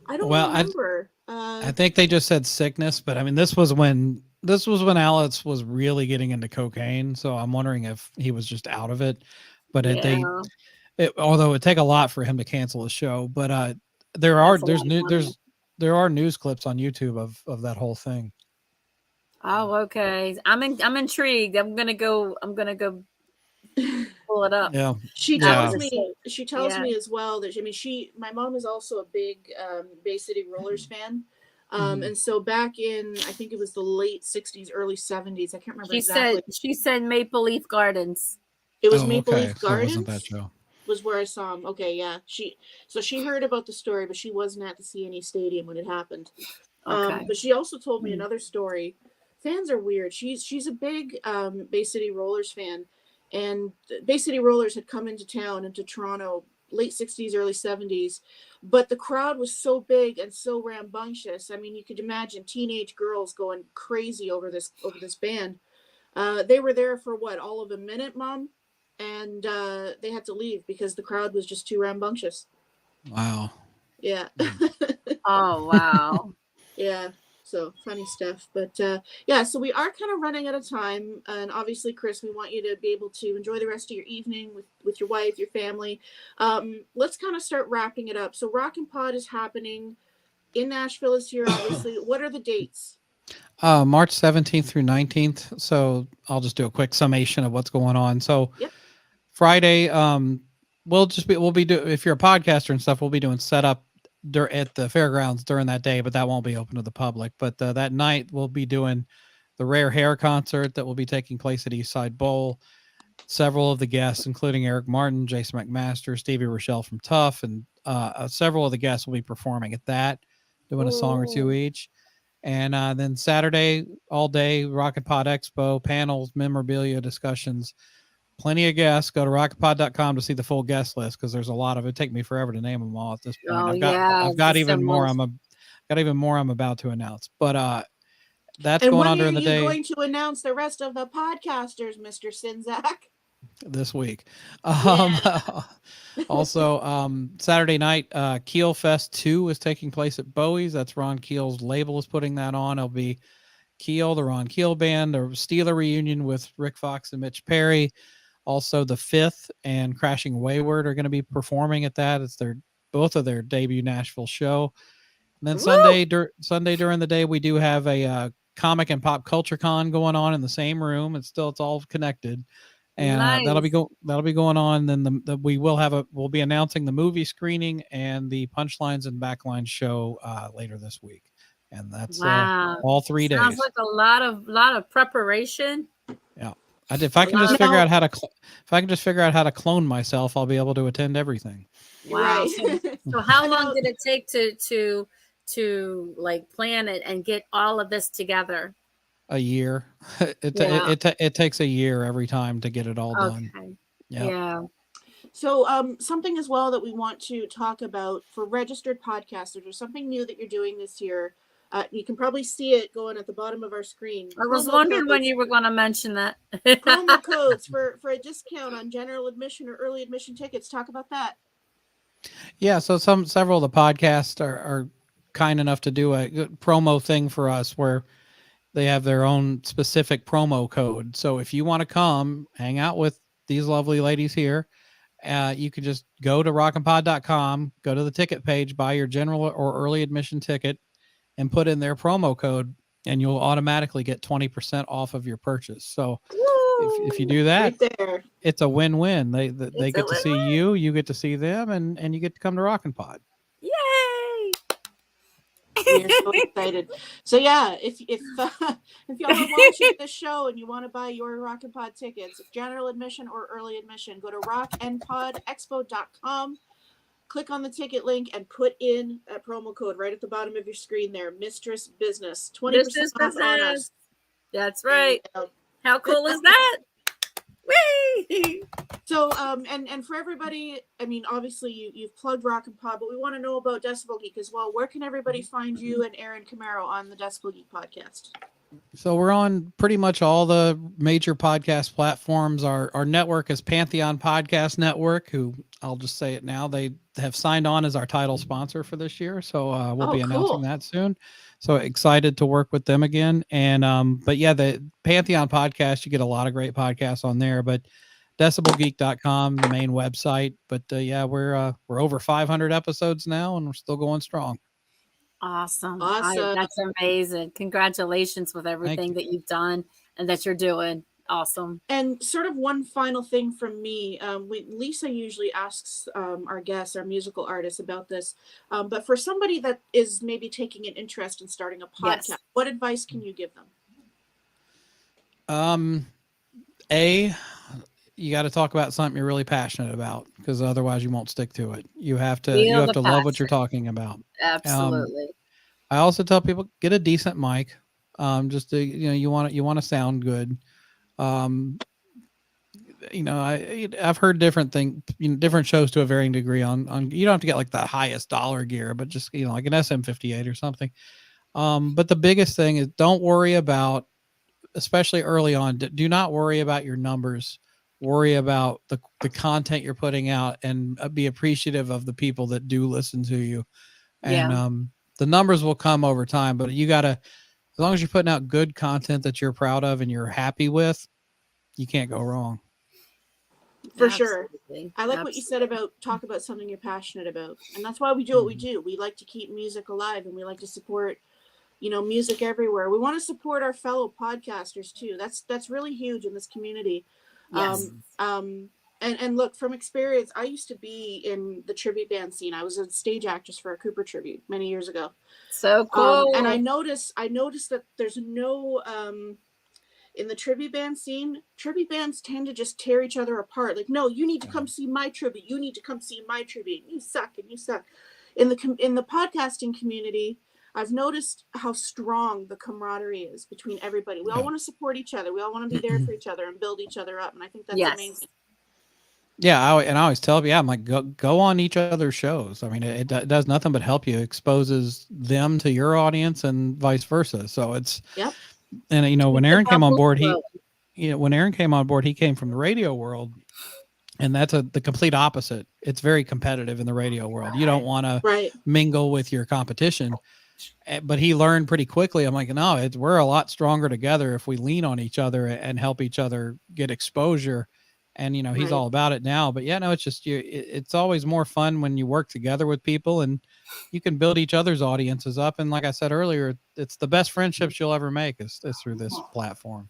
I don't remember. I think they just said sickness, but I mean, this was when Alex was really getting into cocaine. So I'm wondering if he was just out of it. But although it'd take a lot for him to cancel a show, but there are news clips on YouTube of that whole thing. Oh, okay. I'm intrigued. I'm gonna go pull it up. Yeah. She tells me as well that my mom is also a big Bay City Rollers fan. And so back in, I think it was the late 60s, early 70s. I can't remember exactly. She said Maple Leaf Gardens. It was Maple Leaf Gardens. So it wasn't that show. Was where I saw him. Okay, yeah. She heard about the story, but she wasn't at the CNE Stadium when it happened. Okay. But she also told me another story. Fans are weird. She's a big Bay City Rollers fan, and Bay City Rollers had come into Toronto, late 60s, early 70s, but the crowd was so big and so rambunctious. I mean, you could imagine teenage girls going crazy over this band. They were there for all of a minute, Mom, and they had to leave because the crowd was just too rambunctious. Wow. Yeah. Oh, wow. Yeah. So funny stuff. But so we are kind of running out of time. And obviously, Chris, we want you to be able to enjoy the rest of your evening with your wife, your family. Let's kind of start wrapping it up. So Rock and Pod is happening in Nashville this year, obviously. What are the dates? March 17th through 19th. So I'll just do a quick summation of what's going on. So Friday, if you're a podcaster and stuff, we'll be doing setup at the fairgrounds during that day, but that won't be open to the public. But that night we'll be doing the Rare Hair concert that will be taking place at Eastside Bowl. Several of the guests, including Eric Martin, Jason McMaster, Stevie Rochelle from Tough, and several of the guests will be performing at that, doing a song or two each. And then Saturday, all day, Rocket Pod Expo, panels, memorabilia, discussions, plenty of guests. Go to rocketpod.com to see the full guest list, because there's a lot of it. Take me forever to name them all at this point. I've got even more. Got even more I'm about to announce. But that's going on during the day. And when are you going to announce the rest of the podcasters, Mr. Czynszak? This week. Yeah. Also, Saturday night, Keel Fest 2 is taking place at Bowie's. That's Ron Keel's label is putting that on. It'll be Keel, the Ron Keel Band, a Steeler reunion with Rick Fox and Mitch Perry. Also, The Fifth and Crashing Wayward are going to be performing at that. It's both of their debut Nashville show. And then Sunday during the day, we do have a comic and pop culture con going on in the same room. It's all connected. And Nice. that'll be going on. Then we'll be announcing the movie screening and the Punchlines and Backlines show later this week, and that's all 3 days. Sounds like a lot of preparation. Yeah, if I can just figure out how to clone myself, I'll be able to attend everything. Wow. Right. So how long did it take to like plan it and get all of this together? A year. It takes a year every time to get it all done. Okay. Yep. Yeah. So something as well that we want to talk about for registered podcasters, or something new that you're doing this year. You can probably see it going at the bottom of our screen. I was wondering when you were going to mention that. Promo codes for a discount on general admission or early admission tickets. Talk about that. Yeah, so several of the podcasts are kind enough to do a promo thing for us where they have their own specific promo code. So if you want to come hang out with these lovely ladies here, you can just go to rockandpod.com, go to the ticket page, buy your general or early admission ticket, and put in their promo code, and you'll automatically get 20% off of your purchase. So if you do that, right there, it's a win-win. They get to see you, you get to see them, and you get to come to Rock and Pod. Yay! We're so excited. So yeah, if y'all are watching this show and you want to buy your Rock and Pod tickets, general admission or early admission, go to rockandpodexpo.com, click on the ticket link, and put in that promo code right at the bottom of your screen there, Mistress Business, 20% off on us. That's right. How cool is that? Whee! So, and for everybody, I mean, obviously you've plugged Rock and Pod, but we want to know about Decibel Geek as well. Where can everybody find you and Aaron Camaro on the Decibel Geek podcast? So we're on pretty much all the major podcast platforms. Our network is Pantheon Podcast Network, who I'll just say it now. They have signed on as our title sponsor for this year. So we'll be announcing that soon. So excited to work with them again. And, but yeah, the Pantheon Podcast, you get a lot of great podcasts on there, but decibelgeek.com, the main website. But yeah, we're over 500 episodes now, and we're still going strong. Awesome. That's amazing. Congratulations with everything that you've done and that you're doing. Awesome. And sort of one final thing from me, Lisa usually asks our guests, our musical artists, about this. But for somebody that is maybe taking an interest in starting a podcast, what advice can you give them? You got to talk about something you're really passionate about, because otherwise you won't stick to it. You have to love what you're talking about. Absolutely. I also tell people, get a decent mic. Just to, you want to sound good. I've heard different things, different shows to a varying degree on, you don't have to get like the highest dollar gear, but just, like an SM58 or something. But the biggest thing is, don't worry about, especially early on, do not worry about your numbers. Worry about the content you're putting out, and be appreciative of the people that do listen to you. And the numbers will come over time, but you got to, as long as you're putting out good content that you're proud of and you're happy with, you can't go wrong. For sure. I like what you said about talk about something you're passionate about. And that's why we do what we do. We like to keep music alive, and we like to support, music everywhere. We want to support our fellow podcasters too. That's really huge in this community. Yes. And look, from experience, I used to be in the tribute band scene. I was a stage actress for a Cooper tribute many years ago. So cool. And I noticed that there's no in the tribute band scene, tribute bands tend to just tear each other apart. Like, no, you need to come see my tribute. You need to come see my tribute. You suck and you suck. In the podcasting community, I've noticed how strong the camaraderie is between everybody. We all want to support each other. We all want to be there for each other and build each other up. And I think that's amazing. Yeah, I always tell them, I'm like, go on each other's shows. I mean, it does nothing but help you. It exposes them to your audience and vice versa. So it's, and when Aaron came on board, he came from the radio world, and that's the complete opposite. It's very competitive in the radio world. You don't want to mingle with your competition. But he learned pretty quickly. I'm like, no, we're a lot stronger together if we lean on each other and help each other get exposure. And, he's all about it now. But it's just it's always more fun when you work together with people and you can build each other's audiences up. And like I said earlier, it's the best friendships you'll ever make is through this platform.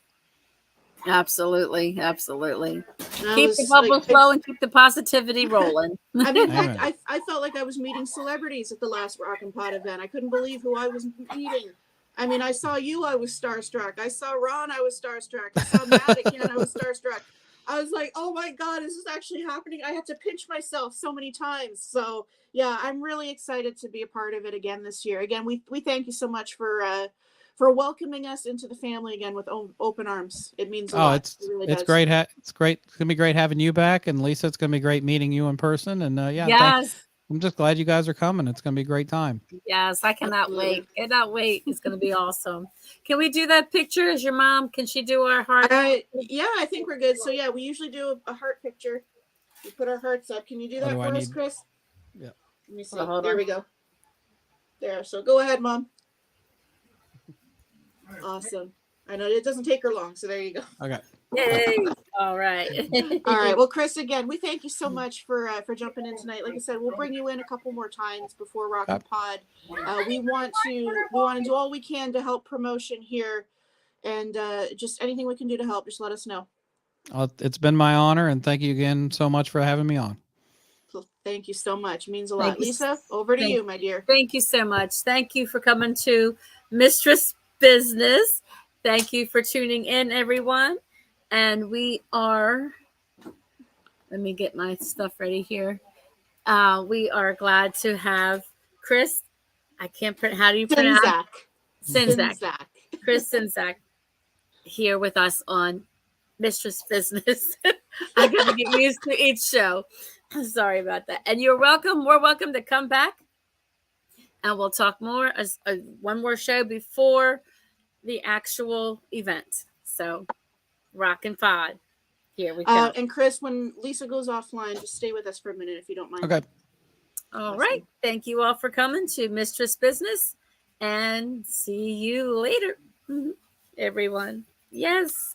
Absolutely. Keep the bubbles flowing, keep the positivity rolling. I mean, I felt like I was meeting celebrities at the last Rock and Pod event. I couldn't believe who I was meeting. I mean, I saw you, I was starstruck. I saw Ron, I was starstruck. I saw Matt again, I was starstruck. I was like, oh my God, is this actually happening? I had to pinch myself so many times. So yeah, I'm really excited to be a part of it again this year. Again, we thank you so much for welcoming us into the family again with open arms. It means a lot. It's great. It's great. It's gonna be great having you back, and Lisa, it's gonna be great meeting you in person. And I'm just glad you guys are coming. It's gonna be a great time. Yes, I cannot wait. It's gonna be awesome. Can we do that picture? Is your mom? Can she do our heart? Yeah, I think we're good. So yeah, we usually do a heart picture. We put our hearts up. Can you do that for us, Chris? Yeah. Let me see. There we go. There. So go ahead, Mom. Awesome. I know it doesn't take her long, so there you go. Okay. Yay. All right. All right. Well, Chris, again, we thank you so much for jumping in tonight. Like I said, we'll bring you in a couple more times before Rock and Pod. We want to do all we can to help promotion here, and just anything we can do to help, just let us know. It's been my honor, and thank you again so much for having me on. So thank you so much. It means a lot. Lisa, over to you, my dear. Thank you so much. Thank you for coming to Mistress Business. Thank you for tuning in, everyone. And we are, let me get my stuff ready here. We are glad to have Chris. I can't pronounce. How do you pronounce? Czynszak. Chris Czynszak here with us on Mistress Business. I got to get used to each show. Sorry about that. And you're welcome. We're welcome to come back. And we'll talk more as one more show before the actual event. So Rock and Pod. Here we go. And Chris, when Lisa goes offline, just stay with us for a minute if you don't mind. Okay. All right. Thank you all for coming to Mistress Business, and see you later, everyone. Yes.